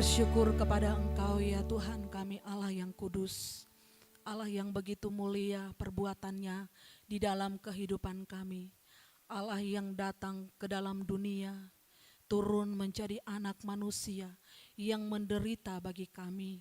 bersyukur kepada Engkau ya Tuhan kami, Allah yang kudus, Allah yang begitu mulia perbuatannya di dalam kehidupan kami. Allah yang datang ke dalam dunia, turun menjadi anak manusia yang menderita bagi kami.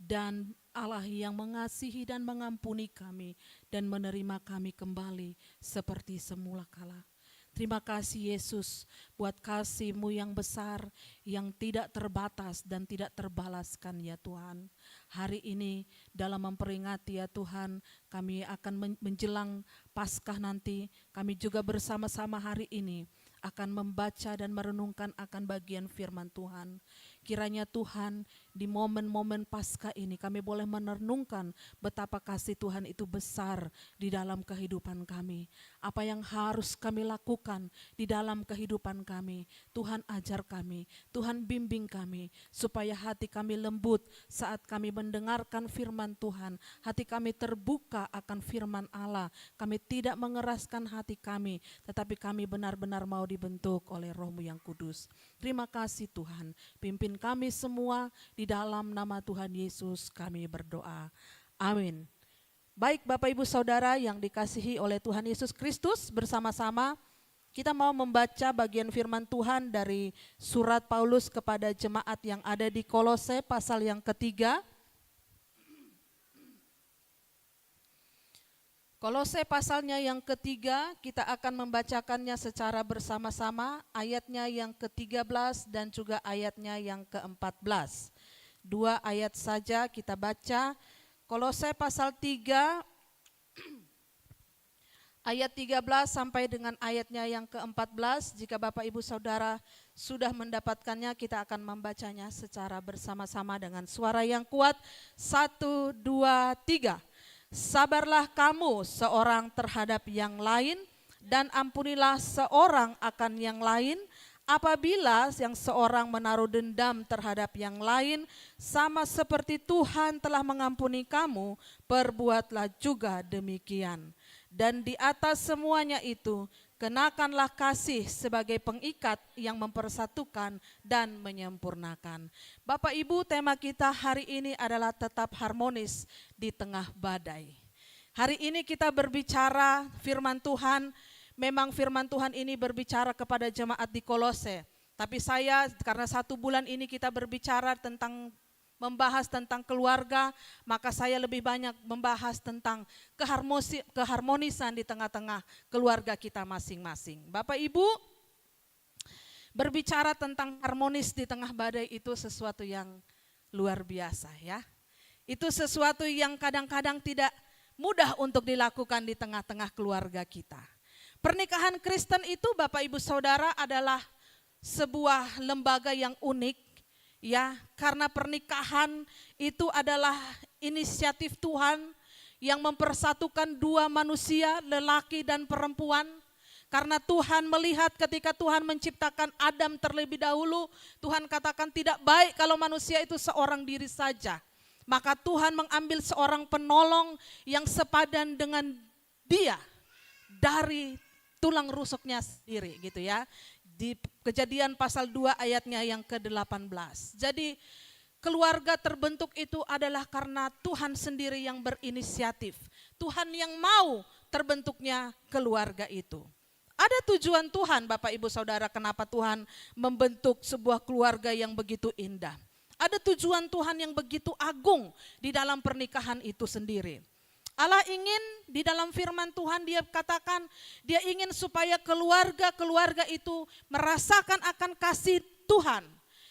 Dan Allah yang mengasihi dan mengampuni kami dan menerima kami kembali seperti semula kala. Terima kasih Yesus buat kasih-Mu yang besar, yang tidak terbatas dan tidak terbalaskan ya Tuhan. Hari ini dalam memperingati ya Tuhan, kami akan menjelang Paskah nanti, kami juga bersama-sama hari ini akan membaca dan merenungkan akan bagian firman Tuhan. Kiranya Tuhan di momen-momen Paskah ini kami boleh merenungkan betapa kasih Tuhan itu besar di dalam kehidupan kami. Apa yang harus kami lakukan di dalam kehidupan kami, Tuhan ajar kami, Tuhan bimbing kami, supaya hati kami lembut saat kami mendengarkan firman Tuhan, hati kami terbuka akan firman Allah, kami tidak mengeraskan hati kami, tetapi kami benar-benar mau dibentuk oleh Roh-Mu yang kudus. Terima kasih Tuhan, pimpin kami semua di dalam nama Tuhan Yesus kami berdoa. Amin. Baik Bapak Ibu Saudara yang dikasihi oleh Tuhan Yesus Kristus, bersama-sama kita mau membaca bagian firman Tuhan dari surat Paulus kepada jemaat yang ada di Kolose pasal yang ketiga. Kolose pasalnya yang ketiga, kita akan membacakannya secara bersama-sama, ayatnya yang ke-13 dan juga ayatnya yang ke-14. 2 ayat saja kita baca, Kolose pasal 3, ayat 13 sampai dengan ayatnya yang ke-14. Jika Bapak Ibu Saudara sudah mendapatkannya, kita akan membacanya secara bersama-sama dengan suara yang kuat. 1, 2, 3. Sabarlah kamu seorang terhadap yang lain dan ampunilah seorang akan yang lain. Apabila yang seorang menaruh dendam terhadap yang lain, sama seperti Tuhan telah mengampuni kamu, perbuatlah juga demikian. Dan di atas semuanya itu, kenakanlah kasih sebagai pengikat yang mempersatukan dan menyempurnakan. Bapak Ibu, tema kita hari ini adalah tetap harmonis di tengah badai. Hari ini kita berbicara firman Tuhan, memang firman Tuhan ini berbicara kepada jemaat di Kolose. Tapi saya, karena 1 bulan ini kita berbicara tentang membahas tentang keluarga, maka saya lebih banyak membahas tentang keharmonisan di tengah-tengah keluarga kita masing-masing. Bapak Ibu, berbicara tentang harmonis di tengah badai itu sesuatu yang luar biasa ya. Itu sesuatu yang kadang-kadang tidak mudah untuk dilakukan di tengah-tengah keluarga kita. Pernikahan Kristen itu Bapak Ibu Saudara adalah sebuah lembaga yang unik. Ya, karena pernikahan itu adalah inisiatif Tuhan yang mempersatukan dua manusia, lelaki dan perempuan. Karena Tuhan melihat ketika Tuhan menciptakan Adam terlebih dahulu, Tuhan katakan tidak baik kalau manusia itu seorang diri saja. Maka Tuhan mengambil seorang penolong yang sepadan dengan dia dari tulang rusuknya sendiri gitu ya. Di Kejadian pasal 2 ayatnya yang ke-18. Jadi keluarga terbentuk itu adalah karena Tuhan sendiri yang berinisiatif. Tuhan yang mau terbentuknya keluarga itu. Ada tujuan Tuhan Bapak Ibu Saudara kenapa Tuhan membentuk sebuah keluarga yang begitu indah. Ada tujuan Tuhan yang begitu agung di dalam pernikahan itu sendiri. Allah ingin di dalam firman Tuhan dia katakan, dia ingin supaya keluarga-keluarga itu merasakan akan kasih Tuhan.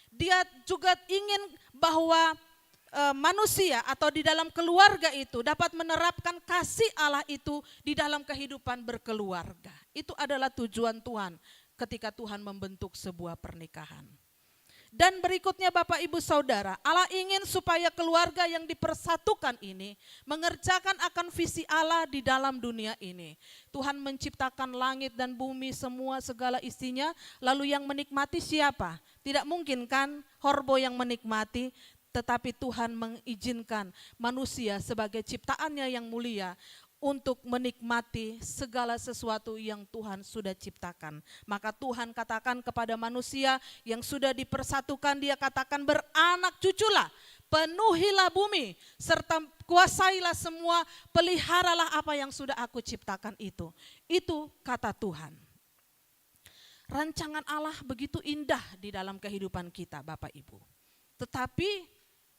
Dia juga ingin bahwa manusia atau di dalam keluarga itu dapat menerapkan kasih Allah itu di dalam kehidupan berkeluarga. Itu adalah tujuan Tuhan ketika Tuhan membentuk sebuah pernikahan. Dan berikutnya Bapak Ibu Saudara, Allah ingin supaya keluarga yang dipersatukan ini mengerjakan akan visi Allah di dalam dunia ini. Tuhan menciptakan langit dan bumi semua segala isinya, lalu yang menikmati siapa? Tidak mungkin kan Horbo yang menikmati, tetapi Tuhan mengizinkan manusia sebagai ciptaannya yang mulia untuk menikmati segala sesuatu yang Tuhan sudah ciptakan. Maka Tuhan katakan kepada manusia yang sudah dipersatukan, dia katakan beranak cuculah, penuhilah bumi, serta kuasailah semua, peliharalah apa yang sudah aku ciptakan itu. Itu kata Tuhan. Rancangan Allah begitu indah di dalam kehidupan kita Bapak Ibu. Tetapi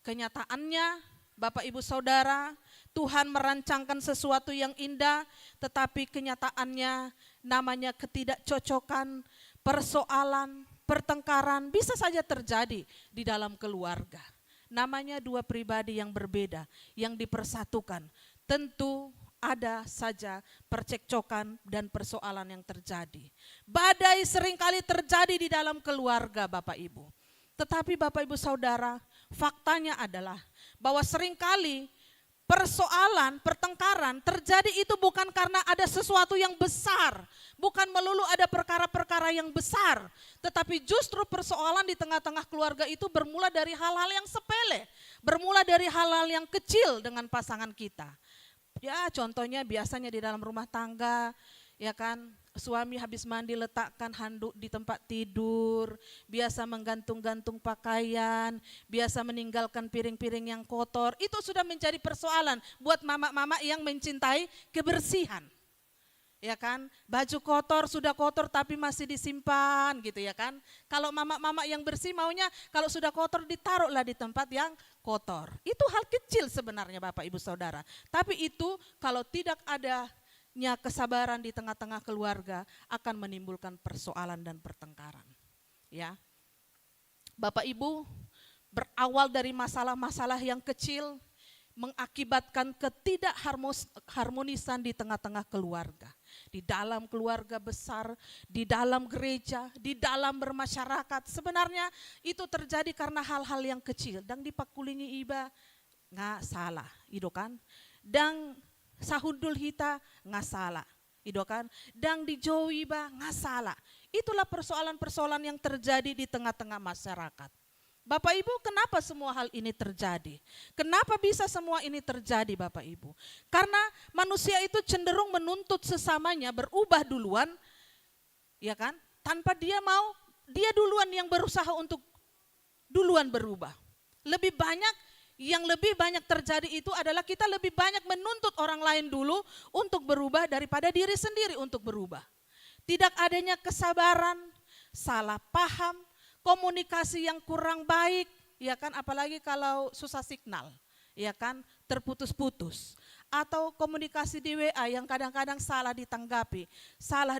kenyataannya Bapak Ibu Saudara, Tuhan merancangkan sesuatu yang indah, tetapi kenyataannya namanya ketidakcocokan, persoalan, pertengkaran bisa saja terjadi di dalam keluarga. Namanya dua pribadi yang berbeda, yang dipersatukan. Tentu ada saja percekcokan dan persoalan yang terjadi. Badai seringkali terjadi di dalam keluarga Bapak Ibu. Tetapi Bapak Ibu Saudara, faktanya adalah bahwa seringkali persoalan, pertengkaran terjadi itu bukan karena ada sesuatu yang besar, bukan melulu ada perkara-perkara yang besar, tetapi justru persoalan di tengah-tengah keluarga itu bermula dari hal-hal yang sepele, bermula dari hal-hal yang kecil dengan pasangan kita. Ya, contohnya biasanya di dalam rumah tangga, ya kan, suami habis mandi letakkan handuk di tempat tidur, biasa menggantung-gantung pakaian, biasa meninggalkan piring-piring yang kotor. Itu sudah menjadi persoalan buat mama-mama yang mencintai kebersihan. Ya kan, baju kotor sudah kotor tapi masih disimpan gitu ya kan. Kalau mama-mama yang bersih maunya kalau sudah kotor ditaruhlah di tempat yang kotor. Itu hal kecil sebenarnya Bapak Ibu Saudara. Tapi itu kalau tidak ada kesabaran di tengah-tengah keluarga akan menimbulkan persoalan dan pertengkaran. Ya, Bapak Ibu, berawal dari masalah-masalah yang kecil mengakibatkan ketidakharmonisan di tengah-tengah keluarga. Di dalam keluarga besar, di dalam gereja, di dalam bermasyarakat. Sebenarnya itu terjadi karena hal-hal yang kecil. Dan dipakulingi iba nggak salah, itu kan. Dan sahundul hita nggak salah, itu kan. Dan dijauhi ba nggak salah. Itulah persoalan-persoalan yang terjadi di tengah-tengah masyarakat. Bapak Ibu, kenapa semua hal ini terjadi? Kenapa bisa semua ini terjadi Bapak Ibu? Karena manusia itu cenderung menuntut sesamanya berubah duluan, ya kan? Tanpa dia mau, dia duluan yang berusaha untuk duluan berubah. Lebih banyak terjadi itu adalah kita lebih banyak menuntut orang lain dulu untuk berubah daripada diri sendiri untuk berubah. Tidak adanya kesabaran, salah paham, komunikasi yang kurang baik, ya kan, apalagi kalau susah signal, ya kan, terputus-putus. Atau komunikasi di WA yang kadang-kadang salah ditanggapi, salah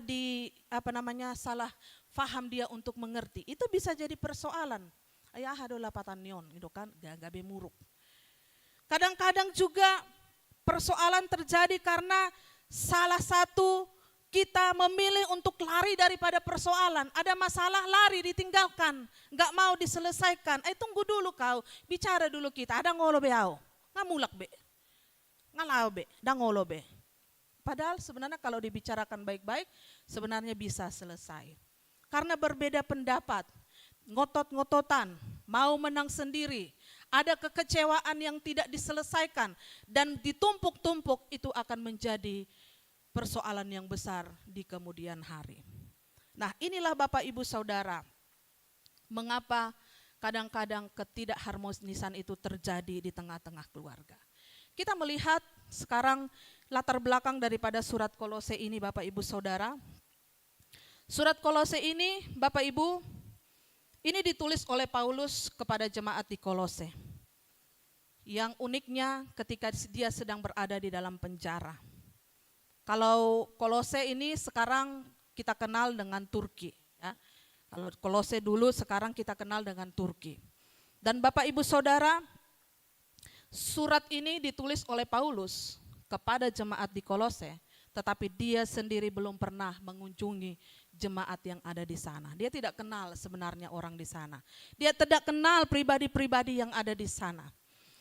salah paham dia untuk mengerti. Itu bisa jadi persoalan. Ayah adalah patanion, itu kan, gabe muruk. Kadang-kadang juga persoalan terjadi karena salah satu kita memilih untuk lari daripada persoalan. Ada masalah, lari, ditinggalkan, nggak mau diselesaikan. Tunggu dulu kau, bicara dulu kita. Ada ngolo beau, ngamulak be, ngalau be, dah ngolo be. Padahal sebenarnya kalau dibicarakan baik-baik, sebenarnya bisa selesai. Karena berbeda pendapat, ngotot-ngototan, mau menang sendiri, ada kekecewaan yang tidak diselesaikan dan ditumpuk-tumpuk, itu akan menjadi persoalan yang besar di kemudian hari. Nah, inilah Bapak Ibu Saudara, mengapa kadang-kadang ketidakharmonisan itu terjadi di tengah-tengah keluarga. Kita melihat sekarang latar belakang daripada surat Kolose ini Bapak Ibu Saudara. Surat Kolose ini Bapak Ibu, ini ditulis oleh Paulus kepada jemaat di Kolose. Yang uniknya ketika dia sedang berada di dalam penjara. Kalau Kolose ini sekarang kita kenal dengan Turki. Ya. Kalau Kolose dulu sekarang kita kenal dengan Turki. Dan Bapak Ibu Saudara, surat ini ditulis oleh Paulus kepada jemaat di Kolose, tetapi dia sendiri belum pernah mengunjungi jemaat yang ada di sana. Dia tidak kenal sebenarnya orang di sana. Dia tidak kenal pribadi-pribadi yang ada di sana.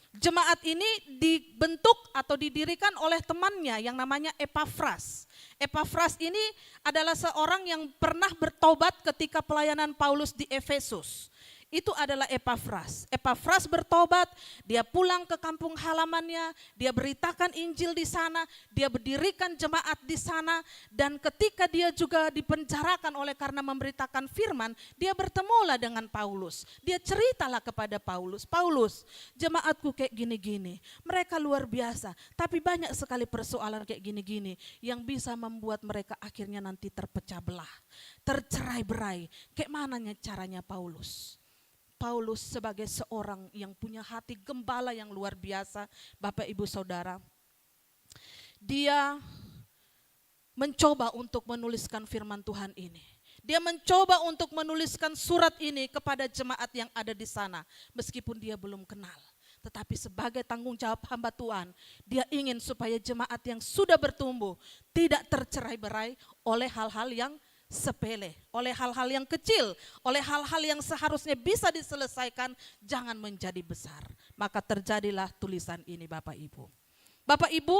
Jemaat ini dibentuk atau didirikan oleh temannya yang namanya Epafras. Epafras ini adalah seorang yang pernah bertobat ketika pelayanan Paulus di Efesus. Itu adalah Epafras. Epafras bertobat, dia pulang ke kampung halamannya, dia beritakan Injil di sana, dia berdirikan jemaat di sana, dan ketika dia juga dipenjarakan oleh karena memberitakan firman, dia bertemulah dengan Paulus. Dia ceritalah kepada Paulus, Paulus, jemaatku kayak gini-gini, mereka luar biasa, tapi banyak sekali persoalan kayak gini-gini yang bisa membuat mereka akhirnya nanti terpecah belah, tercerai-berai. Kayak mananya caranya Paulus? Paulus sebagai seorang yang punya hati gembala yang luar biasa, Bapak Ibu Saudara, dia mencoba untuk menuliskan firman Tuhan ini. Dia mencoba untuk menuliskan surat ini kepada jemaat yang ada di sana, meskipun dia belum kenal. Tetapi sebagai tanggung jawab hamba Tuhan, dia ingin supaya jemaat yang sudah bertumbuh tidak tercerai-berai oleh hal-hal yang sepele, oleh hal-hal yang kecil, oleh hal-hal yang seharusnya bisa diselesaikan, jangan menjadi besar. Maka terjadilah tulisan ini Bapak Ibu. Bapak Ibu,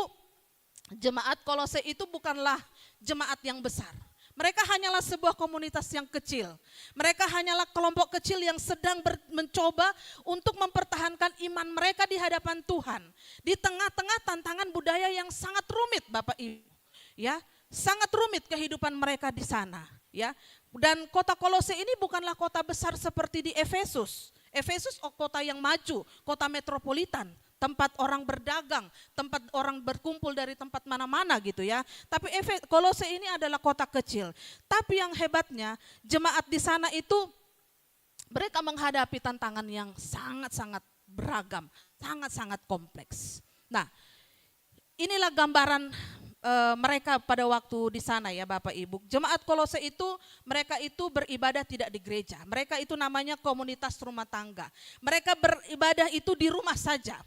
jemaat Kolose itu bukanlah jemaat yang besar. Mereka hanyalah sebuah komunitas yang kecil. Mereka hanyalah kelompok kecil yang sedang mencoba untuk mempertahankan iman mereka di hadapan Tuhan. Di tengah-tengah tantangan budaya yang sangat rumit Bapak Ibu. Ya, sangat rumit kehidupan mereka di sana, ya. Dan kota Kolose ini bukanlah kota besar seperti di Efesus. Efesus kota yang maju, kota metropolitan, tempat orang berdagang, tempat orang berkumpul dari tempat mana-mana gitu ya. Tapi Kolose ini adalah kota kecil. Tapi yang hebatnya, jemaat di sana itu mereka menghadapi tantangan yang sangat-sangat beragam, sangat-sangat kompleks. Nah, inilah gambaran mereka pada waktu di sana ya Bapak Ibu. Jemaat Kolose itu, mereka itu beribadah tidak di gereja. Mereka itu namanya komunitas rumah tangga. Mereka beribadah itu di rumah saja.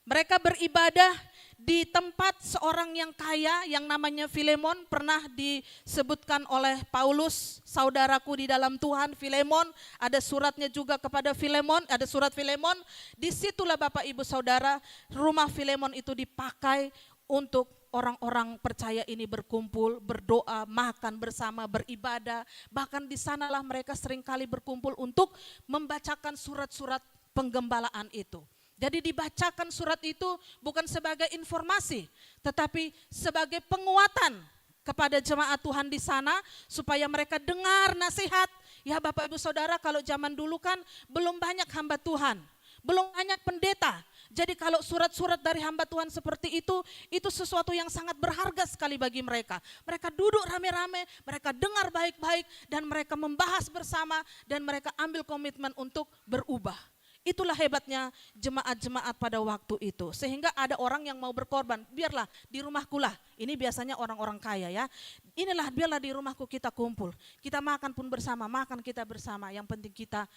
Mereka beribadah di tempat seorang yang kaya yang namanya Filemon, pernah disebutkan oleh Paulus, saudaraku di dalam Tuhan, Filemon, ada suratnya juga kepada Filemon, ada surat Filemon. Disitulah Bapak Ibu Saudara, rumah Filemon itu dipakai untuk orang-orang percaya ini berkumpul, berdoa, makan bersama, beribadah. Bahkan di sanalah mereka seringkali berkumpul untuk membacakan surat-surat penggembalaan itu. Jadi dibacakan surat itu bukan sebagai informasi, tetapi sebagai penguatan kepada jemaat Tuhan di sana supaya mereka dengar nasihat. Ya Bapak Ibu Saudara, kalau zaman dulu kan belum banyak hamba Tuhan, belum banyak pendeta. Jadi kalau surat-surat dari hamba Tuhan seperti itu sesuatu yang sangat berharga sekali bagi mereka. Mereka duduk rame-rame, mereka dengar baik-baik, dan mereka membahas bersama, dan mereka ambil komitmen untuk berubah. Itulah hebatnya jemaat-jemaat pada waktu itu. Sehingga ada orang yang mau berkorban, biarlah di rumahku lah. Ini biasanya orang-orang kaya ya. Inilah biarlah di rumahku kita kumpul. Kita makan pun bersama, makan kita bersama. Yang penting kita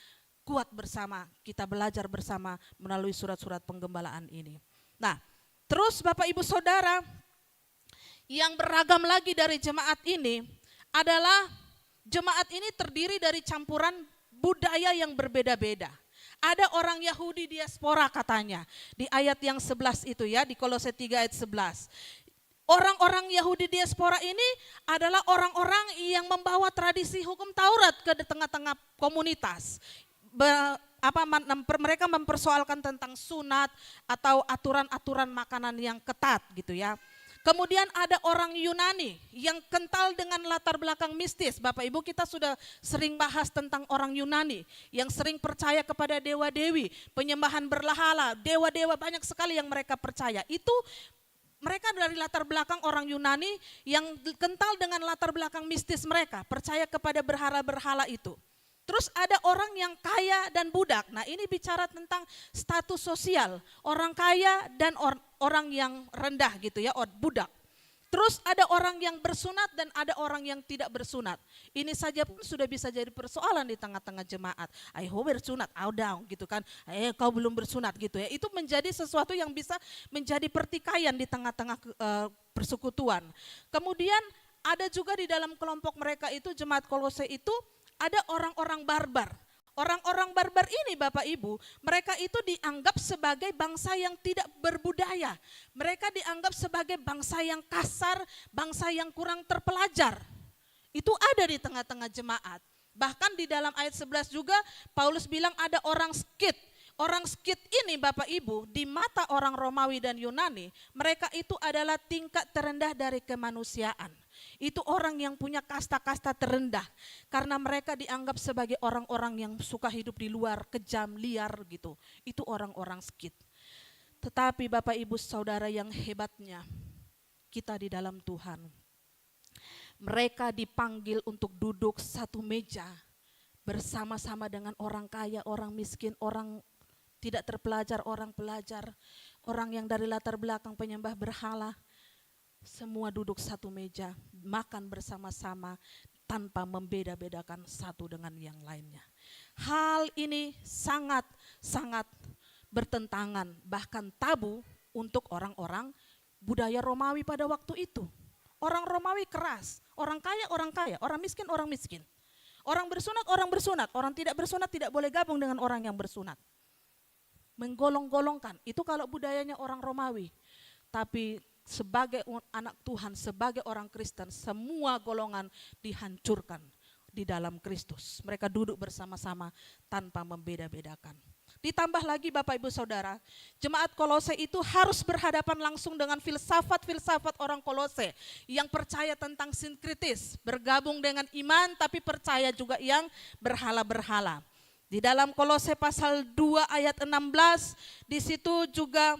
kuat bersama, kita belajar bersama melalui surat-surat penggembalaan ini. Nah, terus Bapak Ibu Saudara, yang beragam lagi dari jemaat ini adalah jemaat ini terdiri dari campuran budaya yang berbeda-beda. Ada orang Yahudi diaspora katanya, di ayat yang 11 itu ya, di Kolose 3 ayat 11. Orang-orang Yahudi diaspora ini adalah orang-orang yang membawa tradisi hukum Taurat ke tengah-tengah komunitas. Mereka mempersoalkan tentang sunat atau aturan-aturan makanan yang ketat gitu ya. Kemudian ada orang Yunani yang kental dengan latar belakang mistis. Bapak Ibu, kita sudah sering bahas tentang orang Yunani yang sering percaya kepada dewa-dewi, penyembahan berhala, dewa-dewa banyak sekali yang mereka percaya. Itu mereka dari latar belakang orang Yunani yang kental dengan latar belakang mistis mereka, percaya kepada berhala-berhala itu. Terus ada orang yang kaya dan budak. Nah, ini bicara tentang status sosial, orang kaya dan orang yang rendah gitu ya, budak. Terus ada orang yang bersunat dan ada orang yang tidak bersunat. Ini saja pun sudah bisa jadi persoalan di tengah-tengah jemaat. Ayo bersunat, down gitu kan. Kau belum bersunat gitu ya. Itu menjadi sesuatu yang bisa menjadi pertikaian di tengah-tengah persekutuan. Kemudian ada juga di dalam kelompok mereka itu, jemaat Kolose itu, ada orang-orang barbar. Orang-orang barbar ini Bapak Ibu, mereka itu dianggap sebagai bangsa yang tidak berbudaya. Mereka dianggap sebagai bangsa yang kasar, bangsa yang kurang terpelajar. Itu ada di tengah-tengah jemaat. Bahkan di dalam ayat 11 juga Paulus bilang ada orang Skit. Orang Skit ini Bapak Ibu di mata orang Romawi dan Yunani, mereka itu adalah tingkat terendah dari kemanusiaan. Itu orang yang punya kasta-kasta terendah karena mereka dianggap sebagai orang-orang yang suka hidup di luar, kejam, liar gitu. Itu orang-orang Skit. Tetapi Bapak Ibu Saudara yang hebatnya, kita di dalam Tuhan, mereka dipanggil untuk duduk satu meja bersama-sama dengan orang kaya, orang miskin, orang tidak terpelajar, orang pelajar, orang yang dari latar belakang penyembah berhala. Semua duduk satu meja, makan bersama-sama tanpa membeda-bedakan satu dengan yang lainnya. Hal ini sangat bertentangan, bahkan tabu untuk orang-orang budaya Romawi pada waktu itu. Orang Romawi keras, orang kaya, orang miskin, orang miskin. Orang bersunat, orang tidak bersunat tidak boleh gabung dengan orang yang bersunat. Menggolong-golongkan, itu kalau budayanya orang Romawi. Tapi sebagai anak Tuhan, sebagai orang Kristen, semua golongan dihancurkan di dalam Kristus. Mereka duduk bersama-sama tanpa membeda-bedakan. Ditambah lagi Bapak Ibu Saudara, jemaat Kolose itu harus berhadapan langsung dengan filsafat-filsafat orang Kolose yang percaya tentang sinkritis, bergabung dengan iman tapi percaya juga yang berhala-berhala. Di dalam Kolose pasal 2 ayat 16, di situ juga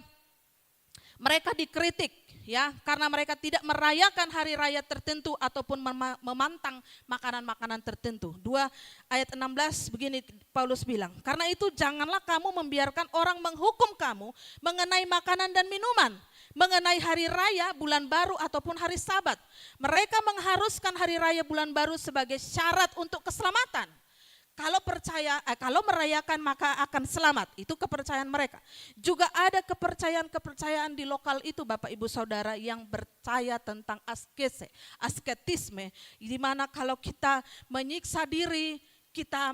mereka dikritik ya, karena mereka tidak merayakan hari raya tertentu ataupun memantang makanan-makanan tertentu. 2 ayat 16 begini Paulus bilang, karena itu janganlah kamu membiarkan orang menghukum kamu mengenai makanan dan minuman, mengenai hari raya, bulan baru ataupun hari Sabat. Mereka mengharuskan hari raya bulan baru sebagai syarat untuk keselamatan. Kalau merayakan maka akan selamat, itu kepercayaan mereka. Juga ada kepercayaan di lokal itu Bapak Ibu Saudara yang percaya tentang asketisme, di mana kalau kita menyiksa diri kita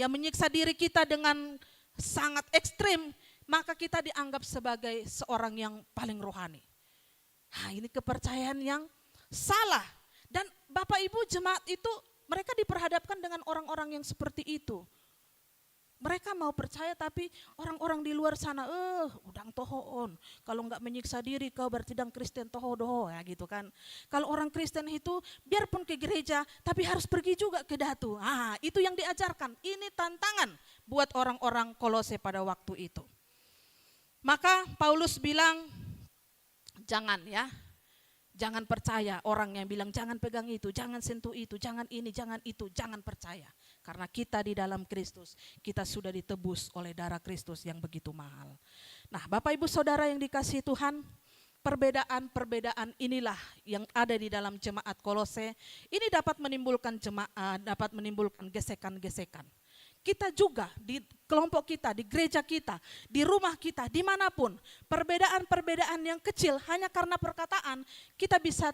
menyiksa diri kita dengan sangat ekstrim, maka kita dianggap sebagai seorang yang paling rohani. Nah, ini kepercayaan yang salah. Dan Bapak Ibu jemaat itu mereka diperhadapkan dengan orang-orang yang seperti itu. Mereka mau percaya tapi orang-orang di luar sana, udang tohoon. Kalau enggak menyiksa diri kau berarti dang Kristen toho-doho ya gitu kan. Kalau orang Kristen itu biarpun ke gereja tapi harus pergi juga ke datu. Itu yang diajarkan. Ini tantangan buat orang-orang Kolose pada waktu itu. Maka Paulus bilang jangan ya. Jangan percaya orang yang bilang jangan pegang itu, jangan sentuh itu, jangan ini, jangan itu, jangan percaya. Karena kita di dalam Kristus, kita sudah ditebus oleh darah Kristus yang begitu mahal. Nah, Bapak Ibu Saudara yang dikasihi Tuhan, perbedaan-perbedaan inilah yang ada di dalam jemaat Kolose. Ini dapat menimbulkan gesekan-gesekan. Kita juga di kelompok kita, di gereja kita, di rumah kita, dimanapun, perbedaan-perbedaan yang kecil hanya karena perkataan kita bisa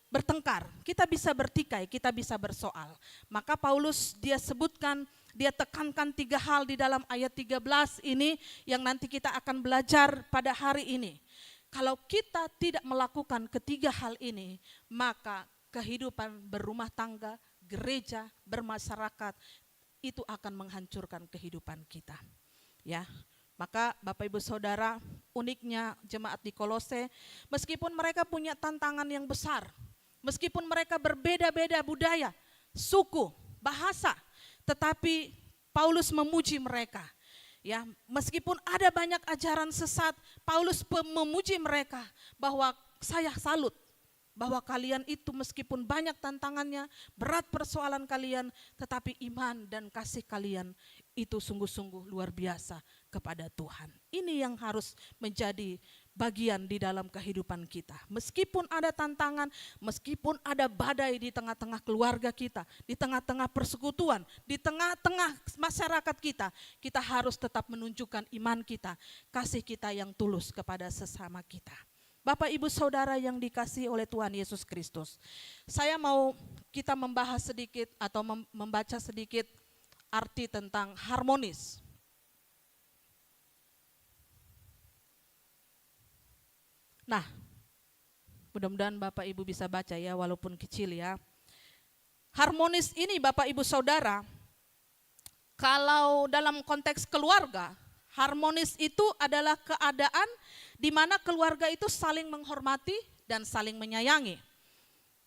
bertengkar, kita bisa bertikai, kita bisa bersoal. Maka Paulus dia sebutkan, dia tekankan 3 hal di dalam ayat 13 ini yang nanti kita akan belajar pada hari ini. Kalau kita tidak melakukan ketiga hal ini, maka kehidupan berumah tangga, gereja, bermasyarakat, itu akan menghancurkan kehidupan kita. Ya, maka Bapak Ibu Saudara, uniknya jemaat di Kolose, meskipun mereka punya tantangan yang besar, meskipun mereka berbeda-beda budaya, suku, bahasa, tetapi Paulus memuji mereka. Ya, meskipun ada banyak ajaran sesat, Paulus memuji mereka bahwa saya salut bahwa kalian itu meskipun banyak tantangannya, berat persoalan kalian, tetapi iman dan kasih kalian itu sungguh-sungguh luar biasa kepada Tuhan. Ini yang harus menjadi bagian di dalam kehidupan kita. Meskipun ada tantangan, meskipun ada badai di tengah-tengah keluarga kita, di tengah-tengah persekutuan, di tengah-tengah masyarakat kita, kita harus tetap menunjukkan iman kita, kasih kita yang tulus kepada sesama kita. Bapak Ibu Saudara yang dikasihi oleh Tuhan Yesus Kristus, saya mau kita membahas sedikit atau membaca sedikit arti tentang harmonis. Nah, mudah-mudahan Bapak Ibu bisa baca ya, walaupun kecil ya. Harmonis ini Bapak Ibu Saudara, kalau dalam konteks keluarga, harmonis itu adalah keadaan di mana keluarga itu saling menghormati dan saling menyayangi.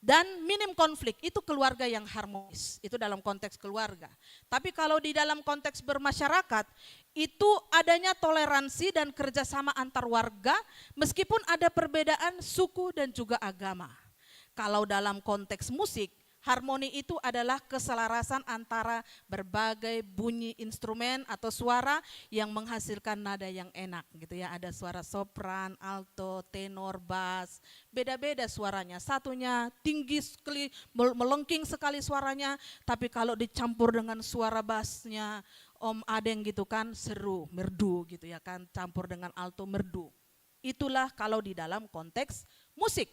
Dan minim konflik, itu keluarga yang harmonis, itu dalam konteks keluarga. Tapi kalau di dalam konteks bermasyarakat, itu adanya toleransi dan kerjasama antar warga, meskipun ada perbedaan suku dan juga agama. Kalau dalam konteks musik, harmoni itu adalah keselarasan antara berbagai bunyi instrumen atau suara yang menghasilkan nada yang enak gitu ya. Ada suara sopran, alto, tenor, bass, beda-beda suaranya. Satunya tinggi sekali, melengking sekali suaranya, tapi kalau dicampur dengan suara bassnya Om Adeng gitu kan seru, merdu gitu ya kan, campur dengan alto merdu. Itulah kalau di dalam konteks musik.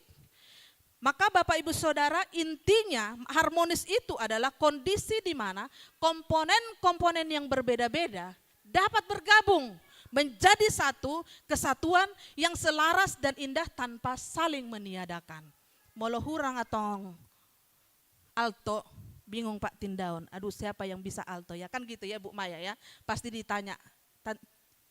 Maka Bapak Ibu Saudara, intinya harmonis itu adalah kondisi di mana komponen-komponen yang berbeda-beda dapat bergabung menjadi satu kesatuan yang selaras dan indah tanpa saling meniadakan. Molohurang atau alto, bingung Pak Tindaun, aduh siapa yang bisa alto ya, kan gitu ya Bu Maya ya, pasti ditanya.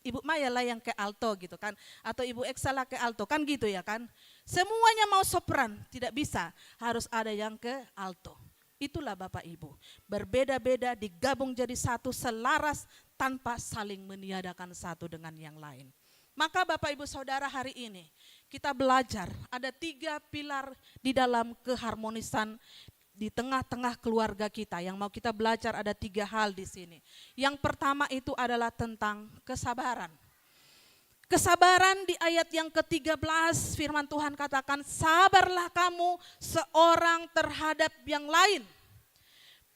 Ibu Maya lah yang ke alto gitu kan, atau Ibu Eksa lah ke alto kan gitu ya kan. Semuanya mau sopran, tidak bisa, harus ada yang ke alto. Itulah Bapak Ibu, berbeda-beda digabung jadi satu, selaras tanpa saling meniadakan satu dengan yang lain. Maka Bapak Ibu Saudara, hari ini kita belajar ada 3 pilar di dalam keharmonisan di tengah-tengah keluarga kita. Yang mau kita belajar ada 3 hal di sini. Yang pertama itu adalah tentang kesabaran. Kesabaran di ayat yang ke-13 firman Tuhan katakan, sabarlah kamu seorang terhadap yang lain.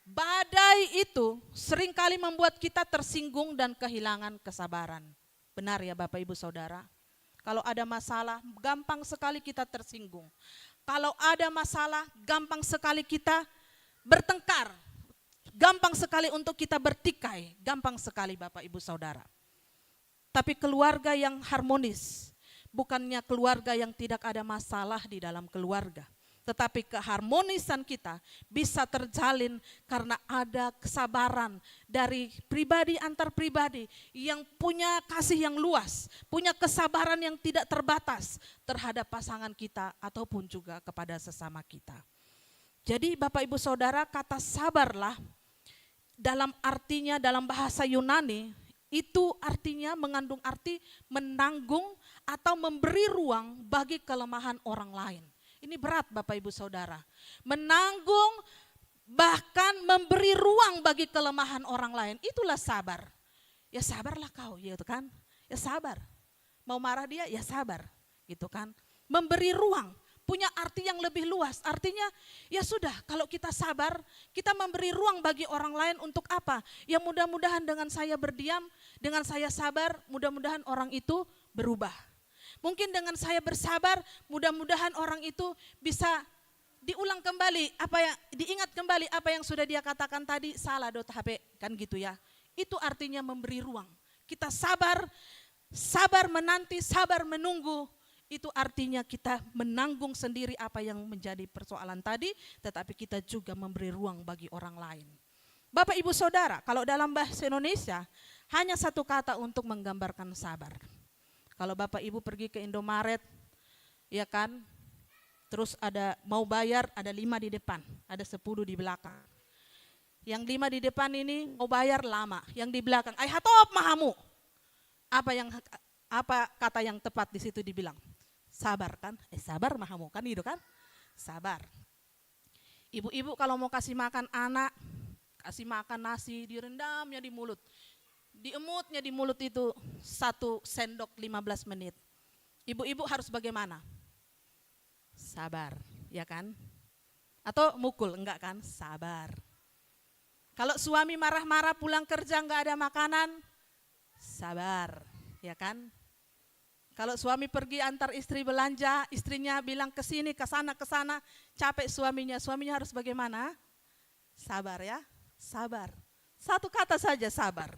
Badai itu seringkali membuat kita tersinggung dan kehilangan kesabaran. Benar ya Bapak Ibu Saudara? Kalau ada masalah, gampang sekali kita tersinggung. Kalau ada masalah, gampang sekali kita bertengkar. Gampang sekali untuk kita bertikai. Gampang sekali Bapak Ibu Saudara. Tapi keluarga yang harmonis, bukannya keluarga yang tidak ada masalah di dalam keluarga. Tetapi keharmonisan kita bisa terjalin karena ada kesabaran dari pribadi antar pribadi yang punya kasih yang luas, punya kesabaran yang tidak terbatas terhadap pasangan kita ataupun juga kepada sesama kita. Jadi Bapak Ibu Saudara, kata sabarlah dalam artinya dalam bahasa Yunani itu artinya mengandung arti menanggung atau memberi ruang bagi kelemahan orang lain. Ini berat Bapak Ibu Saudara, menanggung bahkan memberi ruang bagi kelemahan orang lain, itulah sabar. Ya sabarlah kau gitu kan, ya sabar. Mau marah dia ya sabar gitu kan. Memberi ruang punya arti yang lebih luas, artinya ya sudah kalau kita sabar, kita memberi ruang bagi orang lain untuk apa? Ya mudah-mudahan dengan saya berdiam, dengan saya sabar, mudah-mudahan orang itu berubah. Mungkin dengan saya bersabar, mudah-mudahan orang itu bisa diulang kembali, diingat kembali apa yang sudah dia katakan tadi, salah .hp, kan gitu ya. Itu artinya memberi ruang. Kita sabar menanti, sabar menunggu, itu artinya kita menanggung sendiri apa yang menjadi persoalan tadi, tetapi kita juga memberi ruang bagi orang lain. Bapak Ibu Saudara, kalau dalam bahasa Indonesia, hanya 1 kata untuk menggambarkan sabar. Kalau Bapak Ibu pergi ke Indomaret, ya kan, terus ada mau bayar, ada 5 di depan, ada 10 di belakang. Yang 5 di depan ini mau bayar lama, yang di belakang, ai hatop mahamu. Apa kata yang tepat di situ dibilang? Sabar kan? Sabar mahamu kan gitu kan? Sabar. Ibu-ibu kalau mau kasih makan anak, kasih makan nasi, direndamnya di mulut. Diemutnya di mulut itu 1 sendok 15 menit. Ibu-ibu harus bagaimana? Sabar, ya kan? Atau mukul, enggak kan? Sabar. Kalau suami marah-marah pulang kerja enggak ada makanan, sabar, ya kan? Kalau suami pergi antar istri belanja, istrinya bilang ke sini, ke sana, capek suaminya harus bagaimana? Sabar ya, sabar. 1 kata saja sabar.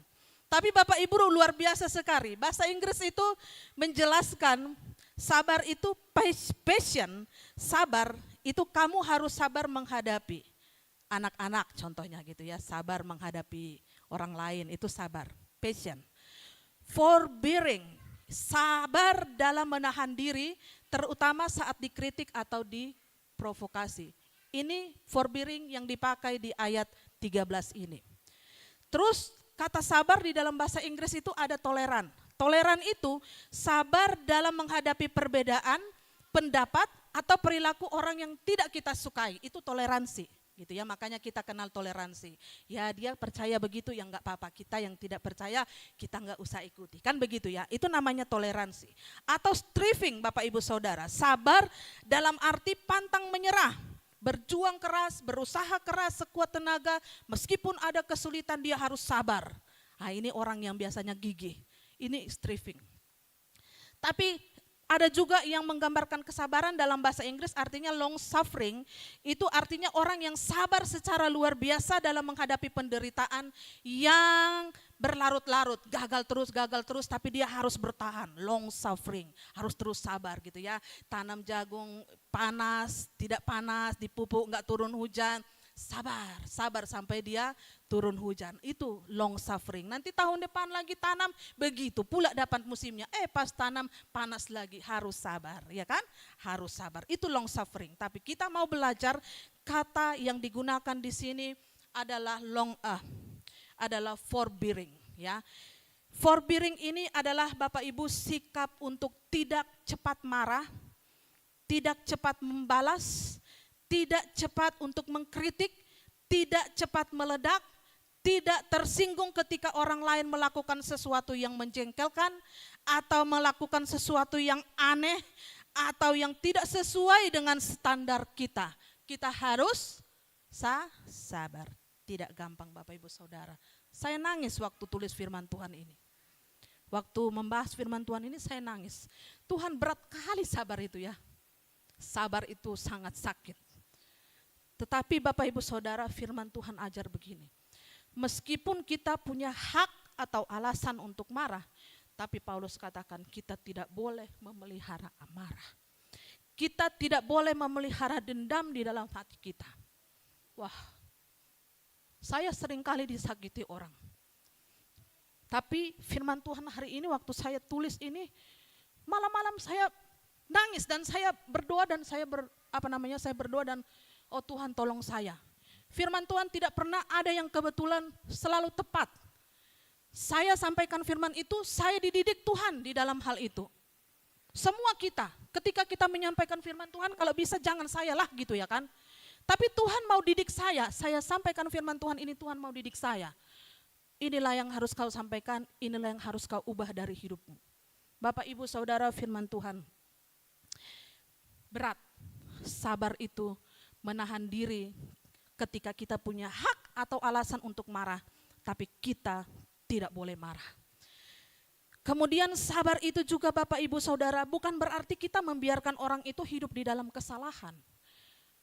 Tapi Bapak Ibu luar biasa sekali. Bahasa Inggris itu menjelaskan sabar itu passion. Sabar itu kamu harus sabar menghadapi. anak-anak contohnya gitu ya, sabar menghadapi orang lain, itu sabar, patient. Forbearing, sabar dalam menahan diri, terutama saat dikritik atau diprovokasi. Ini forbearing yang dipakai di ayat 13 ini. Terus kata sabar di dalam bahasa Inggris itu ada toleran. Toleran itu sabar dalam menghadapi perbedaan, pendapat, atau perilaku orang yang tidak kita sukai. Itu toleransi. Gitu ya, makanya kita kenal toleransi. Ya dia percaya begitu, ya enggak apa-apa. Kita yang tidak percaya, kita enggak usah ikuti. Kan begitu ya, itu namanya toleransi. Atau striving Bapak Ibu Saudara, sabar dalam arti pantang menyerah. Berjuang keras, berusaha keras sekuat tenaga, meskipun ada kesulitan dia harus sabar. Nah ini orang yang biasanya gigih, ini striving. Tapi ada juga yang menggambarkan kesabaran dalam bahasa Inggris artinya long suffering, itu artinya orang yang sabar secara luar biasa dalam menghadapi penderitaan yang berlarut-larut, gagal terus, tapi dia harus bertahan, long suffering, harus terus sabar gitu ya. Tanam jagung panas, tidak panas, dipupuk enggak turun hujan, sabar sampai dia turun hujan. Itu long suffering. Nanti tahun depan lagi tanam, begitu pula dapat musimnya. Pas tanam panas lagi, harus sabar, ya kan? Harus sabar. Itu long suffering. Tapi kita mau belajar kata yang digunakan di sini adalah adalah forbearing, ya. Forbearing ini adalah Bapak Ibu sikap untuk tidak cepat marah, tidak cepat membalas, tidak cepat untuk mengkritik, tidak cepat meledak, tidak tersinggung ketika orang lain melakukan sesuatu yang menjengkelkan, atau melakukan sesuatu yang aneh, atau yang tidak sesuai dengan standar kita. Kita harus sabar, tidak gampang Bapak Ibu Saudara. Saya nangis waktu tulis firman Tuhan ini. Waktu membahas firman Tuhan ini saya nangis. Tuhan berat kali sabar itu ya. Sabar itu sangat sakit. Tetapi Bapak Ibu Saudara, firman Tuhan ajar begini. Meskipun kita punya hak atau alasan untuk marah, tapi Paulus katakan kita tidak boleh memelihara amarah. Kita tidak boleh memelihara dendam di dalam hati kita. Wah, saya seringkali disakiti orang. Tapi firman Tuhan hari ini waktu saya tulis ini, malam-malam saya nangis dan saya berdoa dan saya berdoa dan oh Tuhan tolong saya. Firman Tuhan tidak pernah ada yang kebetulan selalu tepat. Saya sampaikan firman itu, saya dididik Tuhan di dalam hal itu. Semua kita, ketika kita menyampaikan firman Tuhan, kalau bisa jangan saya lah gitu ya kan. Tapi Tuhan mau didik saya sampaikan firman Tuhan ini, Tuhan mau didik saya. Inilah yang harus kau sampaikan, inilah yang harus kau ubah dari hidupmu. Bapak Ibu Saudara, firman Tuhan berat. Sabar itu menahan diri ketika kita punya hak atau alasan untuk marah, tapi kita tidak boleh marah. Kemudian sabar itu juga Bapak Ibu Saudara bukan berarti kita membiarkan orang itu hidup di dalam kesalahan.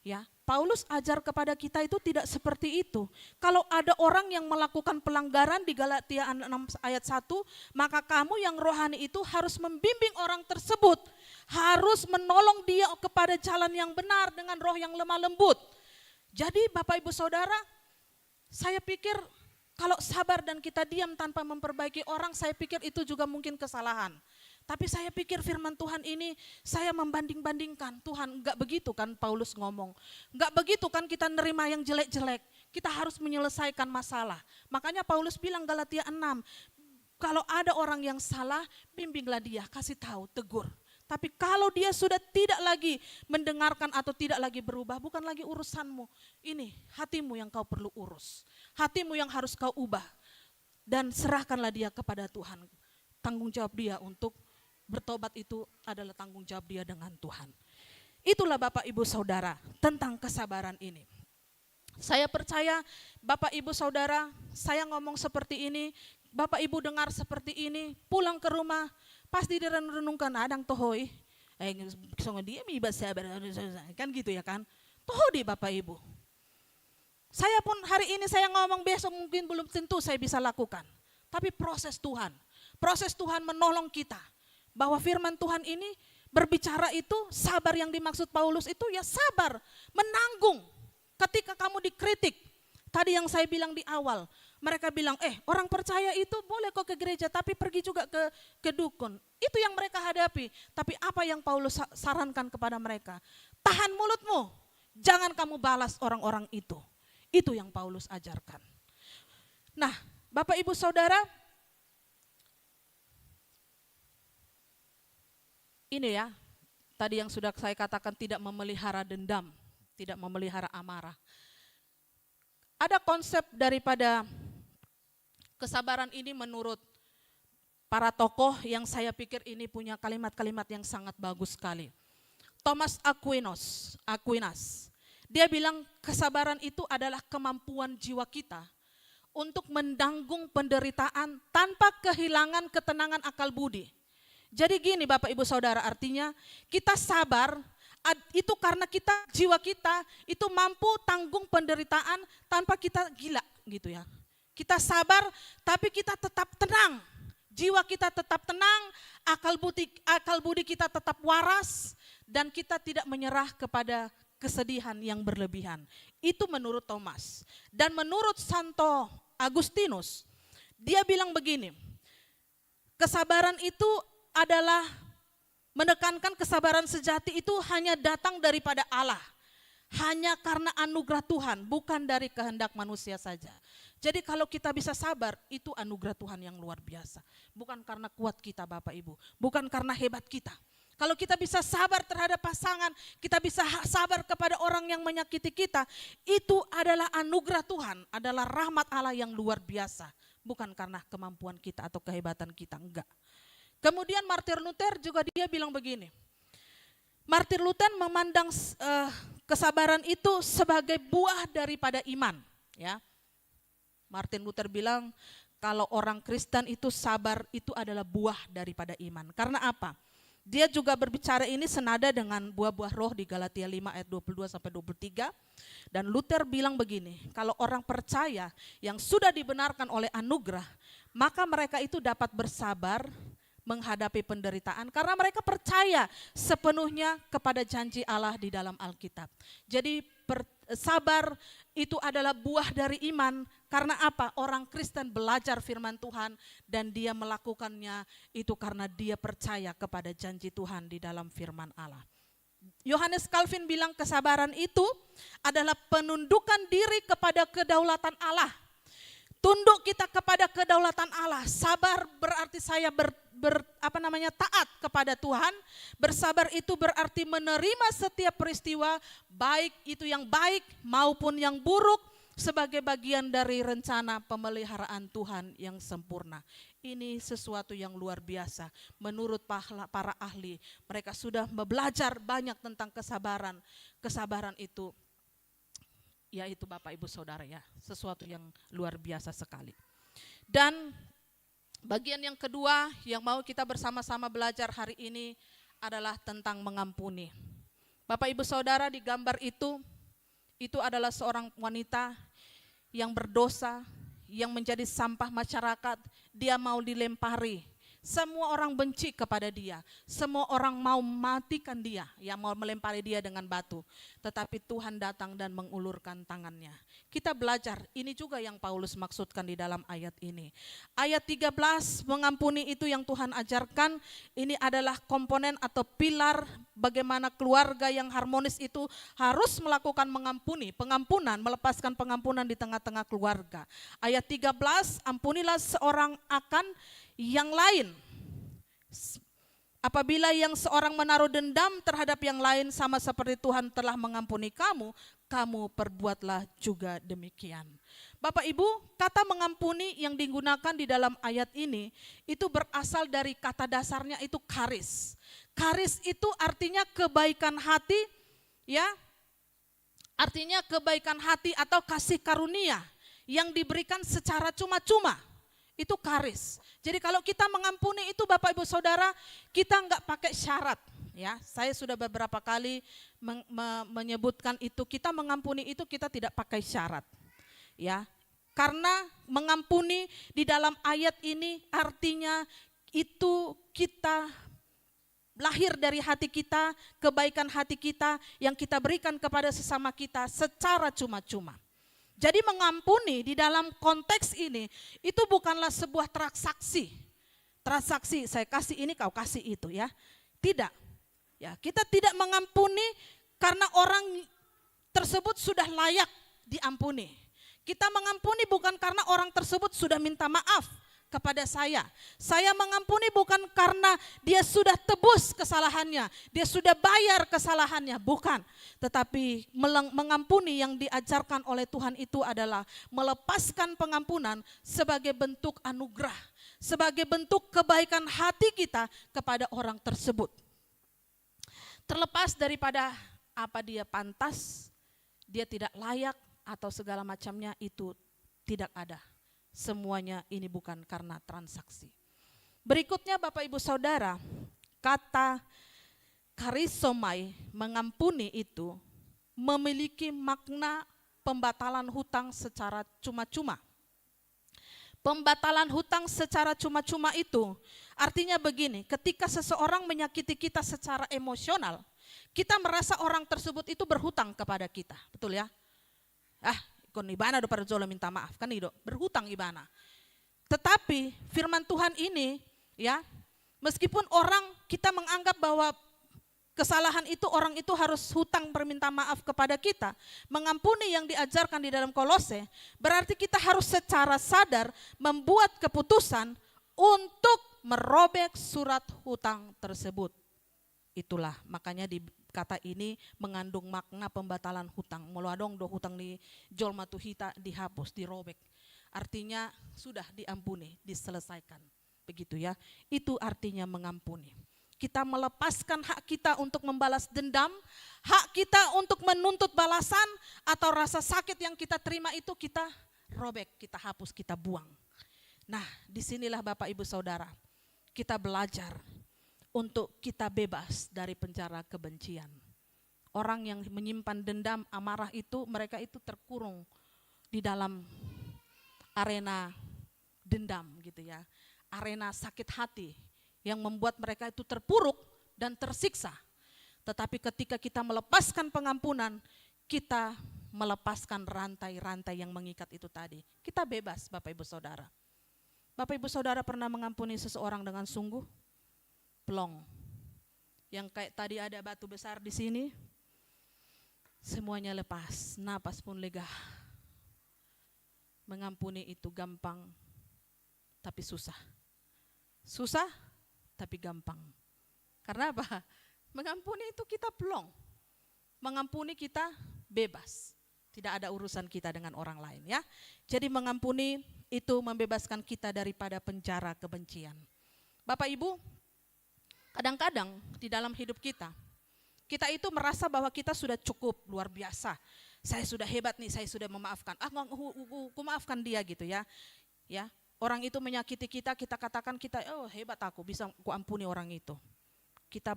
Ya, Paulus ajar kepada kita itu tidak seperti itu. Kalau ada orang yang melakukan pelanggaran di Galatia 6 ayat 1, maka kamu yang rohani itu harus membimbing orang tersebut, harus menolong dia kepada jalan yang benar dengan roh yang lemah lembut. Jadi Bapak Ibu Saudara, saya pikir kalau sabar dan kita diam tanpa memperbaiki orang, saya pikir itu juga mungkin kesalahan. Tapi saya pikir firman Tuhan ini saya membanding-bandingkan. Tuhan enggak begitu kan Paulus ngomong. Enggak begitu kan kita nerima yang jelek-jelek. Kita harus menyelesaikan masalah. Makanya Paulus bilang Galatia 6, kalau ada orang yang salah, bimbinglah dia, kasih tahu, tegur. Tapi kalau dia sudah tidak lagi mendengarkan atau tidak lagi berubah, bukan lagi urusanmu. Ini hatimu yang kau perlu urus. Hatimu yang harus kau ubah. Dan serahkanlah dia kepada Tuhan. Tanggung jawab dia untuk bertobat itu adalah tanggung jawab dia dengan Tuhan. Itulah Bapak Ibu Saudara tentang kesabaran ini. Saya percaya Bapak Ibu Saudara, saya ngomong seperti ini, Bapak Ibu dengar seperti ini, pulang ke rumah, pasti direnungkan adang tohoi. Dia iba sabar kan gitu ya kan. Toh di Bapak Ibu. Saya pun hari ini saya ngomong, besok mungkin belum tentu saya bisa lakukan. Tapi proses Tuhan menolong kita. Bahwa firman Tuhan ini berbicara itu, sabar yang dimaksud Paulus itu ya sabar, menanggung. Ketika kamu dikritik, tadi yang saya bilang di awal, mereka bilang, orang percaya itu boleh kok ke gereja, tapi pergi juga ke dukun. Itu yang mereka hadapi. Tapi apa yang Paulus sarankan kepada mereka? Tahan mulutmu, jangan kamu balas orang-orang itu. Itu yang Paulus ajarkan. Nah, Bapak Ibu Saudara, ini ya, tadi yang sudah saya katakan tidak memelihara dendam, tidak memelihara amarah. Ada konsep daripada kesabaran ini menurut para tokoh yang saya pikir ini punya kalimat-kalimat yang sangat bagus sekali. Thomas Aquinas, dia bilang kesabaran itu adalah kemampuan jiwa kita untuk mendanggung penderitaan tanpa kehilangan ketenangan akal budi. Jadi gini Bapak Ibu Saudara, artinya kita sabar itu karena jiwa kita itu mampu tanggung penderitaan tanpa kita gila gitu ya. Kita sabar tapi kita tetap tenang. Jiwa kita tetap tenang, akal budi kita tetap waras dan kita tidak menyerah kepada kesedihan yang berlebihan. Itu menurut Thomas. Dan menurut Santo Agustinus, dia bilang begini, kesabaran itu adalah menekankan kesabaran sejati itu hanya datang daripada Allah. Hanya karena anugerah Tuhan, bukan dari kehendak manusia saja. Jadi kalau kita bisa sabar, itu anugerah Tuhan yang luar biasa. Bukan karena kuat kita Bapak Ibu, bukan karena hebat kita. Kalau kita bisa sabar terhadap pasangan, kita bisa sabar kepada orang yang menyakiti kita, itu adalah anugerah Tuhan, adalah rahmat Allah yang luar biasa. Bukan karena kemampuan kita atau kehebatan kita, enggak. Kemudian Martin Luther juga dia bilang begini, Martin Luther memandang kesabaran itu sebagai buah daripada iman. Ya, Martin Luther bilang kalau orang Kristen itu sabar itu adalah buah daripada iman. Karena apa? Dia juga berbicara ini senada dengan buah-buah roh di Galatia 5 ayat 22-23. Dan Luther bilang begini, kalau orang percaya yang sudah dibenarkan oleh anugerah, maka mereka itu dapat bersabar menghadapi penderitaan karena mereka percaya sepenuhnya kepada janji Allah di dalam Alkitab. Jadi sabar itu adalah buah dari iman. Karena apa? Orang Kristen belajar firman Tuhan dan dia melakukannya itu karena dia percaya kepada janji Tuhan di dalam firman Allah. Yohanes Calvin bilang kesabaran itu adalah penundukan diri kepada kedaulatan Allah. Tunduk kita kepada kedaulatan Allah. Sabar berarti saya taat kepada Tuhan. Bersabar itu berarti menerima setiap peristiwa, baik itu yang baik maupun yang buruk, sebagai bagian dari rencana pemeliharaan Tuhan yang sempurna. Ini sesuatu yang luar biasa. Menurut para ahli, mereka sudah belajar banyak tentang kesabaran. Kesabaran itu, yaitu Bapak Ibu Saudara ya, sesuatu yang luar biasa sekali. Dan bagian yang kedua yang mau kita bersama-sama belajar hari ini adalah tentang mengampuni. Bapak Ibu Saudara, di gambar itu adalah seorang wanita yang berdosa, yang menjadi sampah masyarakat. Dia mau dilempari. Semua orang benci kepada dia. Semua orang mau matikan dia, yang mau melempari dia dengan batu. Tetapi Tuhan datang dan mengulurkan tangannya. Kita belajar, ini juga yang Paulus maksudkan di dalam ayat ini. Ayat 13, mengampuni itu yang Tuhan ajarkan. Ini adalah komponen atau pilar bagaimana keluarga yang harmonis itu harus melakukan pengampunan, melepaskan pengampunan di tengah-tengah keluarga. Ayat 13, ampunilah seorang akan yang lain. Apabila yang seorang menaruh dendam terhadap yang lain sama seperti Tuhan telah mengampuni kamu, kamu perbuatlah juga demikian. Bapak Ibu, kata mengampuni yang digunakan di dalam ayat ini itu berasal dari kata dasarnya itu karis. Karis itu artinya kebaikan hati, ya. Artinya kebaikan hati atau kasih karunia yang diberikan secara cuma-cuma. Itu karis. Jadi kalau kita mengampuni itu Bapak Ibu Saudara, kita enggak pakai syarat. Ya, saya sudah beberapa kali menyebutkan itu, kita mengampuni itu kita tidak pakai syarat. Ya, karena mengampuni di dalam ayat ini artinya itu kita lahir dari hati kita, kebaikan hati kita yang kita berikan kepada sesama kita secara cuma-cuma. Jadi mengampuni di dalam konteks ini itu bukanlah sebuah transaksi. Transaksi saya kasih ini kau kasih itu ya. Tidak. Ya, kita tidak mengampuni karena orang tersebut sudah layak diampuni. Kita mengampuni bukan karena orang tersebut sudah minta maaf kepada saya. Saya mengampuni bukan karena dia sudah tebus kesalahannya, dia sudah bayar kesalahannya, bukan. Tetapi mengampuni yang diajarkan oleh Tuhan itu adalah melepaskan pengampunan sebagai bentuk anugerah, sebagai bentuk kebaikan hati kita kepada orang tersebut. Terlepas daripada apa dia pantas, dia tidak layak atau segala macamnya, itu tidak ada. Semuanya ini bukan karena transaksi. Berikutnya Bapak Ibu Saudara, kata karisomai, mengampuni itu memiliki makna pembatalan hutang secara cuma-cuma. Pembatalan hutang secara cuma-cuma itu artinya begini, ketika seseorang menyakiti kita secara emosional, kita merasa orang tersebut itu berhutang kepada kita, betul ya? Kon ibana do parjolo minta maaf, kan itu berhutang ibana. Tetapi firman Tuhan ini ya, meskipun orang kita menganggap bahwa kesalahan itu orang itu harus hutang perminta maaf kepada kita, mengampuni yang diajarkan di dalam Kolose, berarti kita harus secara sadar membuat keputusan untuk merobek surat hutang tersebut. Itulah makanya di kata ini mengandung makna pembatalan hutang. Meluadong do hutang di jolma tuhita dihapus, dirobek. Artinya sudah diampuni, diselesaikan. Begitu ya. Itu artinya mengampuni. Kita melepaskan hak kita untuk membalas dendam, hak kita untuk menuntut balasan, atau rasa sakit yang kita terima itu kita robek, kita hapus, kita buang. Nah, disinilah Bapak Ibu Saudara, kita belajar untuk kita bebas dari penjara kebencian. Orang yang menyimpan dendam, amarah itu, mereka itu terkurung di dalam arena dendam gitu ya, arena sakit hati, yang membuat mereka itu terpuruk dan tersiksa. Tetapi ketika kita melepaskan pengampunan, kita melepaskan rantai-rantai yang mengikat itu tadi. Kita bebas Bapak Ibu Saudara. Bapak Ibu Saudara pernah mengampuni seseorang dengan sungguh? Plong. Yang kayak tadi ada batu besar di sini, semuanya lepas, napas pun lega. Mengampuni itu gampang, tapi susah. Susah, tapi gampang. Karena apa? Mengampuni itu kita plong. Mengampuni kita bebas. Tidak ada urusan kita dengan orang lain ya. Jadi mengampuni itu membebaskan kita daripada penjara kebencian. Bapak Ibu, kadang-kadang di dalam hidup kita itu merasa bahwa kita sudah cukup luar biasa. Saya sudah hebat nih, saya sudah memaafkan. Aku maafkan dia gitu ya. Ya. Orang itu menyakiti kita, kita katakan kita, oh hebat aku bisa kuampuni orang itu. Kita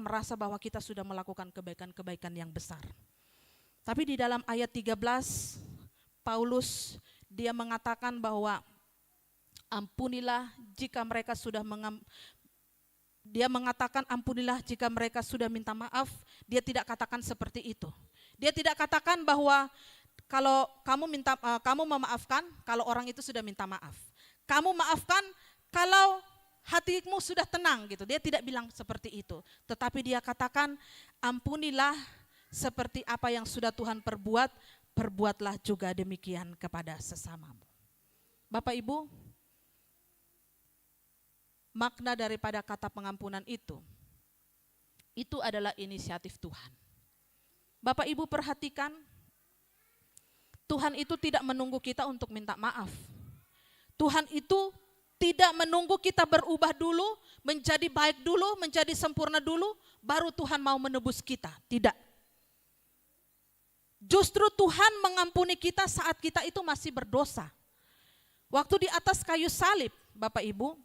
merasa bahwa kita sudah melakukan kebaikan-kebaikan yang besar. Tapi di dalam ayat 13, Paulus dia mengatakan bahwa ampunilah jika mereka sudah dia mengatakan ampunilah jika mereka sudah minta maaf. Dia tidak katakan seperti itu. Dia tidak katakan bahwa kalau kamu memaafkan kalau orang itu sudah minta maaf. Kamu maafkan kalau hatimu sudah tenang gitu. Dia tidak bilang seperti itu. Tetapi dia katakan ampunilah seperti apa yang sudah Tuhan perbuat, perbuatlah juga demikian kepada sesamamu. Bapak Ibu, makna daripada kata pengampunan itu adalah inisiatif Tuhan. Bapak Ibu perhatikan, Tuhan itu tidak menunggu kita untuk minta maaf. Tuhan itu tidak menunggu kita berubah dulu, menjadi baik dulu, menjadi sempurna dulu, baru Tuhan mau menebus kita. Tidak. Justru Tuhan mengampuni kita saat kita itu masih berdosa. Waktu di atas kayu salib, Bapak Ibu,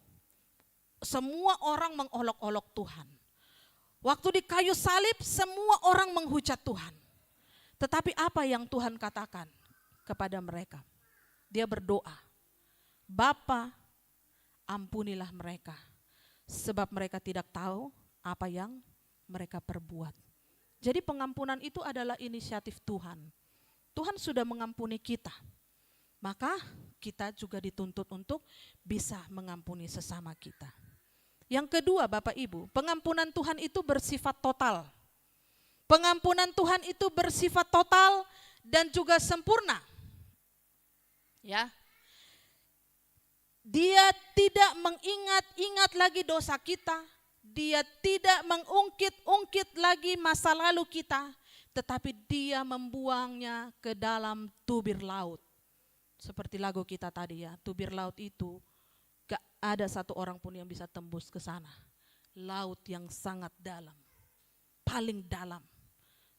semua orang mengolok-olok Tuhan. Waktu di kayu salib, semua orang menghujat Tuhan. Tetapi apa yang Tuhan katakan kepada mereka? Dia berdoa, Bapa, ampunilah mereka, sebab mereka tidak tahu apa yang mereka perbuat. Jadi pengampunan itu adalah inisiatif Tuhan. Tuhan sudah mengampuni kita, maka kita juga dituntut untuk bisa mengampuni sesama kita. Yang kedua, Bapak Ibu, pengampunan Tuhan itu bersifat total. Pengampunan Tuhan itu bersifat total dan juga sempurna. Ya. Dia tidak mengingat-ingat lagi dosa kita, dia tidak mengungkit-ungkit lagi masa lalu kita, tetapi dia membuangnya ke dalam tubir laut. Seperti lagu kita tadi ya, tubir laut itu gak ada satu orang pun yang bisa tembus ke sana. Laut yang sangat dalam, paling dalam.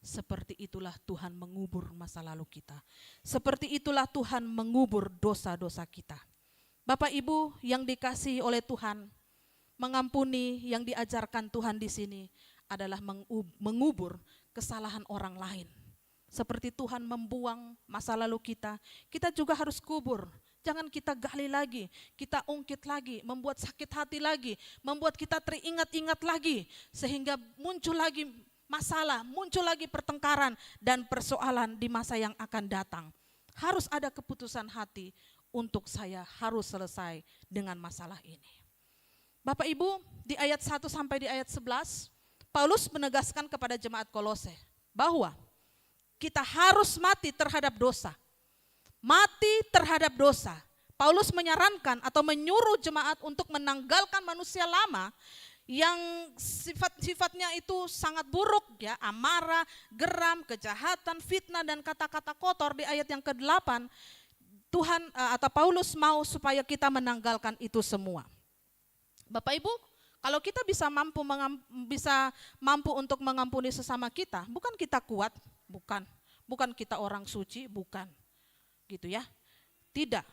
Seperti itulah Tuhan mengubur masa lalu kita. Seperti itulah Tuhan mengubur dosa-dosa kita. Bapak Ibu yang dikasihi oleh Tuhan, mengampuni yang diajarkan Tuhan di sini adalah mengubur kesalahan orang lain. Seperti Tuhan membuang masa lalu kita, kita juga harus kubur. Jangan kita gali lagi, kita ungkit lagi, membuat sakit hati lagi, membuat kita teringat-ingat lagi, sehingga muncul lagi masalah, muncul lagi pertengkaran dan persoalan di masa yang akan datang. Harus ada keputusan hati untuk saya harus selesai dengan masalah ini. Bapak Ibu, di ayat 1 sampai di ayat 11, Paulus menegaskan kepada jemaat Kolose bahwa kita harus mati terhadap dosa. Mati terhadap dosa. Paulus menyarankan atau menyuruh jemaat untuk menanggalkan manusia lama yang sifat-sifatnya itu sangat buruk ya, amarah, geram, kejahatan, fitnah dan kata-kata kotor. Di ayat yang ke-8 Tuhan atau Paulus mau supaya kita menanggalkan itu semua. Bapak Ibu, kalau kita bisa mampu untuk mengampuni sesama kita, bukan kita kuat, bukan kita orang suci, bukan, gitu ya, tidak.